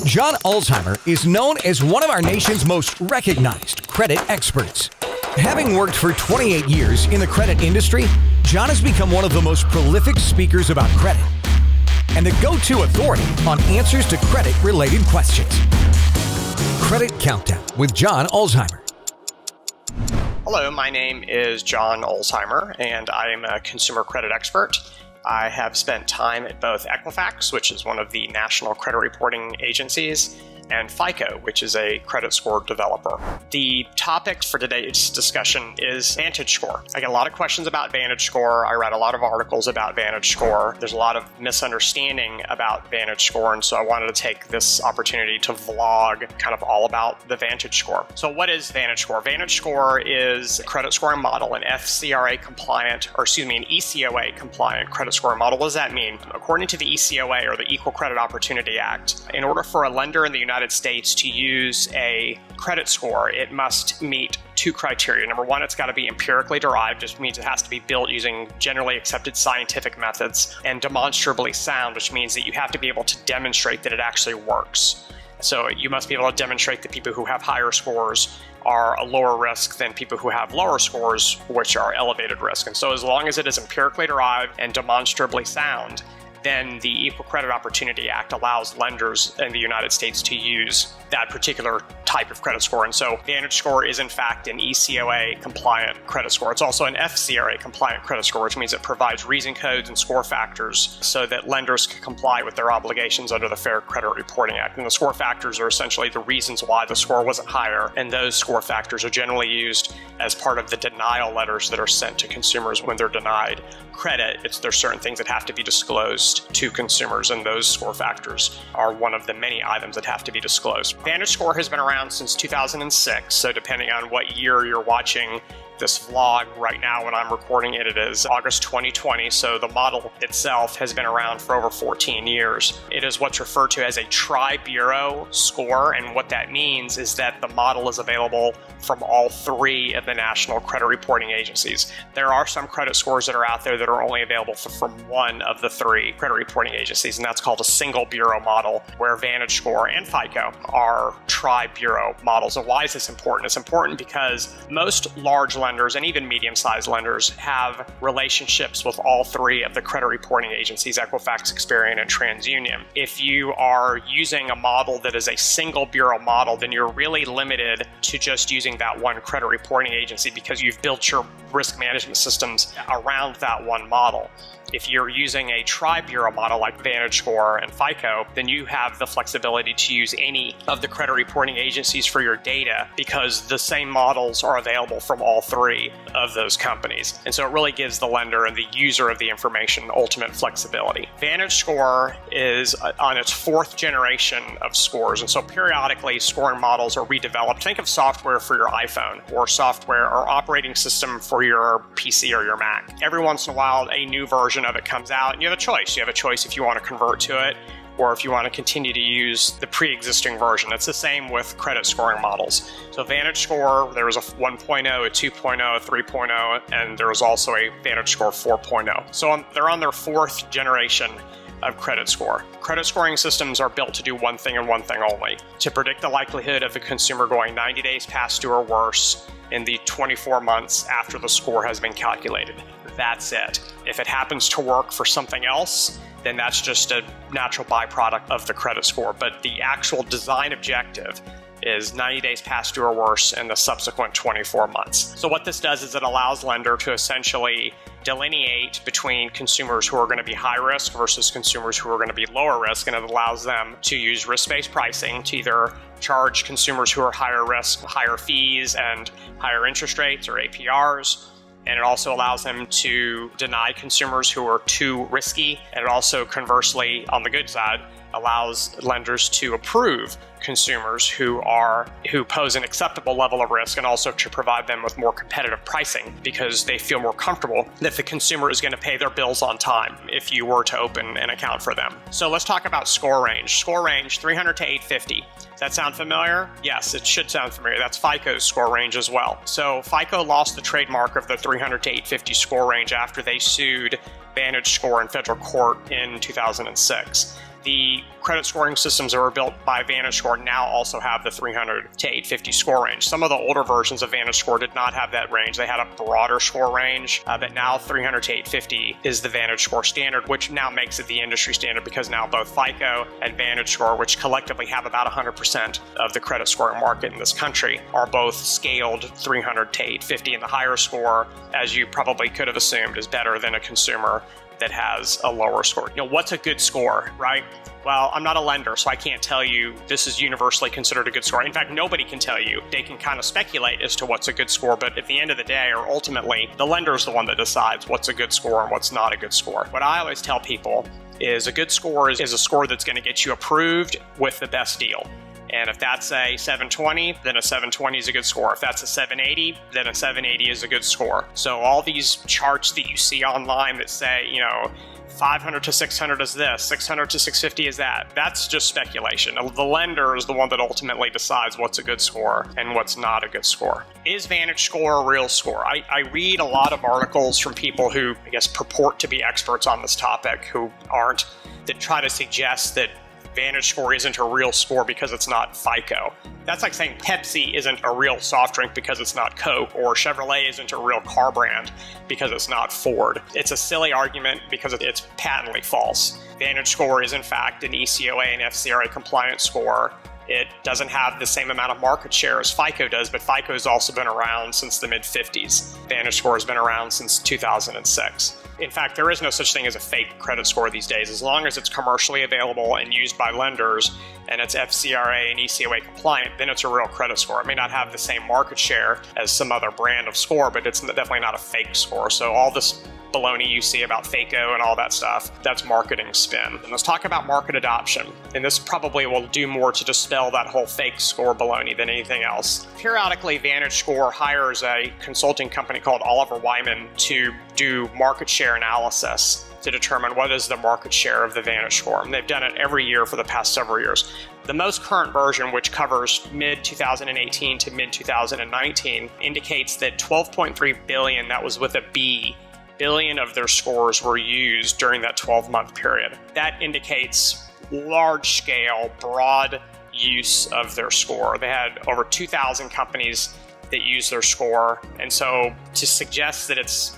John Ulzheimer is known as one of our nation's most recognized credit experts. Having worked for 28 years in the credit industry, John has become one of the most prolific speakers about credit and the go-to authority on answers to credit-related questions. Credit Countdown with John Ulzheimer. Hello, my name is John Ulzheimer, and I am a consumer credit expert. I have spent time at both Equifax, which is one of the national credit reporting agencies, and FICO, which is a credit score developer. The topic for today's discussion is VantageScore. I get a lot of questions about VantageScore. I read a lot of articles about VantageScore. There's a lot of misunderstanding about VantageScore, and so I wanted to take this opportunity to vlog kind of all about the VantageScore. So what is VantageScore? VantageScore is a credit scoring model, an FCRA compliant, an ECOA compliant credit scoring model. What does that mean? According to the ECOA, or the Equal Credit Opportunity Act, in order for a lender in the United States to use a credit score, it must meet two criteria. Number one, it's got to be empirically derived, which means it has to be built using generally accepted scientific methods, and demonstrably sound, which means that you have to be able to demonstrate that it actually works. So you must be able to demonstrate that people who have higher scores are a lower risk than people who have lower scores, which are elevated risk. And so as long as it is empirically derived and demonstrably sound, then the Equal Credit Opportunity Act allows lenders in the United States to use that particular type of credit score. And so VantageScore is in fact an ECOA compliant credit score. It's also an FCRA compliant credit score, which means it provides reason codes and score factors so that lenders can comply with their obligations under the Fair Credit Reporting Act. And the score factors are essentially the reasons why the score wasn't higher. And those score factors are generally used as part of the denial letters that are sent to consumers when they're denied credit. There's certain things that have to be disclosed to consumers, and those score factors are one of the many items that have to be disclosed. VantageScore has been around since 2006, so depending on what year you're watching this vlog right now when I'm recording it, it is August 2020, so the model itself has been around for over 14 years. It is what's referred to as a tri-bureau score, and what that means is that the model is available from all three of the national credit reporting agencies. There are some credit scores that are out there that are only available from one of the three credit reporting agencies, and that's called a single bureau model, where VantageScore and FICO are tri-bureau models. And why is this important? It's important because most large lenders and even medium-sized lenders have relationships with all three of the credit reporting agencies, Equifax, Experian, and TransUnion. If you are using a model that is a single bureau model, then you're really limited to just using that one credit reporting agency because you've built your risk management systems around that one model. If you're using a tri-bureau model like VantageScore and FICO, then you have the flexibility to use any of the credit reporting agencies for your data because the same models are available from all three of those companies. And so it really gives the lender and the user of the information ultimate flexibility. VantageScore is on its fourth generation of scores, and so periodically scoring models are redeveloped. Think of software for your iPhone or software or operating system for your PC or your Mac. Every once in a while, a new version of it comes out, and you have a choice. You have a choice if you want to convert to it or if you want to continue to use the pre-existing version. It's the same with credit scoring models. So VantageScore, there was a 1.0, a 2.0, a 3.0, and there was also a VantageScore 4.0. So they're on their fourth generation of credit score. Credit scoring systems are built to do one thing and one thing only: to predict the likelihood of a consumer going 90 days past due or worse in the 24 months after the score has been calculated. That's it. If it happens to work for something else, then that's just a natural byproduct of the credit score. But the actual design objective is 90 days past due or worse in the subsequent 24 months. So what this does is it allows lender to essentially delineate between consumers who are going to be high risk versus consumers who are going to be lower risk, and it allows them to use risk-based pricing to either charge consumers who are higher risk higher fees and higher interest rates or APRs. And it also allows them to deny consumers who are too risky. And it also, conversely, on the good side, allows lenders to approve consumers who pose an acceptable level of risk, and also to provide them with more competitive pricing because they feel more comfortable that the consumer is going to pay their bills on time if you were to open an account for them. So let's talk about score range. Score range 300 to 850. Does that sound familiar? Yes, it should sound familiar. That's FICO's score range as well. So FICO lost the trademark of the 300 to 850 score range after they sued VantageScore in federal court in 2006. the credit scoring systems that were built by VantageScore now also have the 300 to 850 score range. Some of the older versions of VantageScore did not have that range. They had a broader score range, but now 300 to 850 is the VantageScore standard, which now makes it the industry standard because now both FICO and VantageScore, which collectively have about 100% of the credit scoring market in this country, are both scaled 300 to 850, and the higher score, as you probably could have assumed, is better than a consumer that has a lower score. What's a good score, right? Well, I'm not a lender, so I can't tell you this is universally considered a good score. In fact, nobody can tell you. They can kind of speculate as to what's a good score, but at the end of the day, or ultimately, the lender is the one that decides what's a good score and what's not a good score. What I always tell people is a good score is a score that's going to get you approved with the best deal. And if that's a 720, then a 720 is a good score. If that's a 780, then a 780 is a good score. So all these charts that you see online that say, 500 to 600 is this, 600 to 650 is that, that's just speculation. The lender is the one that ultimately decides what's a good score and what's not a good score. Is VantageScore a real score? I read a lot of articles from people who, purport to be experts on this topic who aren't, that try to suggest that VantageScore isn't a real score because it's not FICO. That's like saying Pepsi isn't a real soft drink because it's not Coke, or Chevrolet isn't a real car brand because it's not Ford. It's a silly argument because it's patently false. VantageScore is in fact an ECOA and FCRA compliant score. It doesn't have the same amount of market share as FICO does, but FICO has also been around since the mid-50s. VantageScore has been around since 2006. In fact, there is no such thing as a fake credit score these days. As long as it's commercially available and used by lenders and it's FCRA and ECOA compliant, then it's a real credit score. It may not have the same market share as some other brand of score, but it's definitely not a fake score. So all this baloney you see about FICO and all that stuff, that's marketing spin. And let's talk about market adoption. And this probably will do more to dispel that whole fake score baloney than anything else. Periodically, VantageScore hires a consulting company called Oliver Wyman to do market share analysis to determine what is the market share of the VantageScore. And they've done it every year for the past several years. The most current version, which covers mid-2018 to mid-2019, indicates that 12.3 billion, that was with a B, billion of their scores were used during that 12-month period. That indicates large-scale, broad use of their score. They had over 2,000 companies that use their score. And so to suggest that it's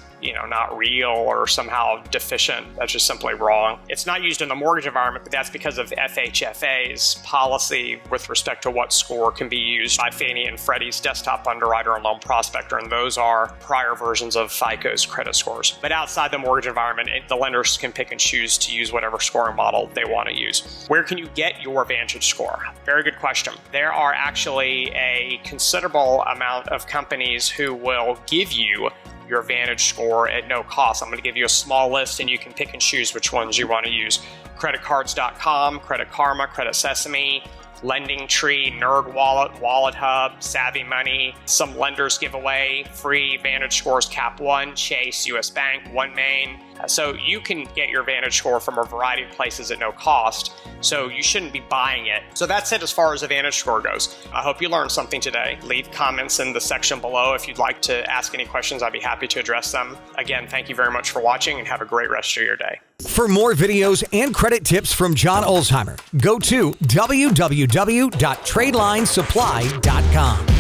not real or somehow deficient, that's just simply wrong. It's not used in the mortgage environment, but that's because of FHFA's policy with respect to what score can be used by Fannie and Freddie's desktop underwriter and loan prospector, and those are prior versions of FICO's credit scores. But outside the mortgage environment, the lenders can pick and choose to use whatever scoring model they want to use. Where can you get your VantageScore? Very good question. There are actually a considerable amount of companies who will give you your VantageScore at no cost. I'm going to give you a small list and you can pick and choose which ones you want to use. Creditcards.com, Credit Karma, Credit Sesame, LendingTree, NerdWallet, Wallet Hub, Savvy Money. Some lenders give away free VantageScores Cap One, Chase, US Bank, OneMain. So you can get your VantageScore from a variety of places at no cost. So you shouldn't be buying it. So that's it as far as the VantageScore goes. I hope you learned something today. Leave comments in the section below. If you'd like to ask any questions, I'd be happy to address them. Again, thank you very much for watching and have a great rest of your day. For more videos and credit tips from John Ulzheimer, go to www.tradelinesupply.com.